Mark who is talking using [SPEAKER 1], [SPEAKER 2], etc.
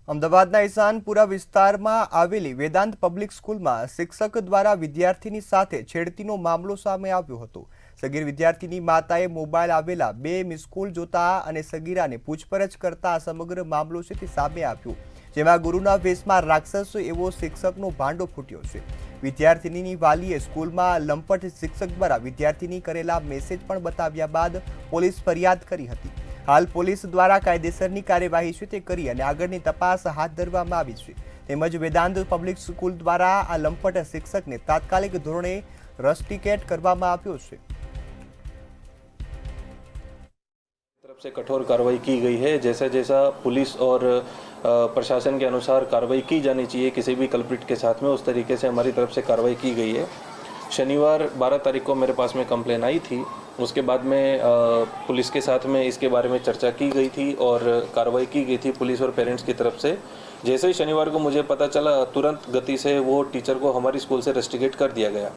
[SPEAKER 1] અમદાવાદના ઈશાનપુરા વિસ્તારમાં આવેલી વેદાંત પબ્લિક સ્કૂલમાં શિક્ષક દ્વારા વિદ્યાર્થીની સાથે છેડતીનો મામલો સામે આવ્યો હતો। સગીર વિદ્યાર્થીની માતાએ મોબાઈલ આવેલા 2 મિસ કોલ જોતા અને સગીરાને પૂછપરછ કરતા સમગ્ર મામલો છે તે સામે આવ્યો, જેમાં ગુરુના વેશમાં રાક્ષસ એવો શિક્ષકનો ભાંડો ફૂટ્યો છે। વિદ્યાર્થીની વાલીએ સ્કૂલમાં લંપટ શિક્ષક દ્વારા વિદ્યાર્થીની કરેલા મેસેજ પણ બતાવ્યા બાદ પોલીસ ફરિયાદ કરી હતી। हाल पुलिस द्वारा कायदेसरनी कार्यवाही છે તે કરી અને આગળની તપાસ હાથ ધરવામાં આવી છે। તેમજ વેદાંત પબ્લિક સ્કૂલ દ્વારા આ લંપટ શિક્ષકને તાત્કાલિક ધોરણે રસ્ટિકેટ કરવામાં આવ્યો છે।
[SPEAKER 2] तरफ से कठोर कार्रवाई की गई है। जैसा जैसा पुलिस और प्रशासन के अनुसार कार्रवाई की जानी चाहिए किसी भी कल्प्रिट के साथ में, उस तरीके से हमारी तरफ से कार्रवाई की गई है। शनिवार 12 तारीख को मेरे पास में कंप्लेन आई थी, उसके बाद में पुलिस के साथ में इसके बारे में चर्चा की गई थी और कार्रवाई की गई थी पुलिस और पेरेंट्स की तरफ से। जैसे ही शनिवार को मुझे पता चला, तुरंत गति से वो टीचर को हमारी स्कूल से रस्टिकेट कर दिया गया।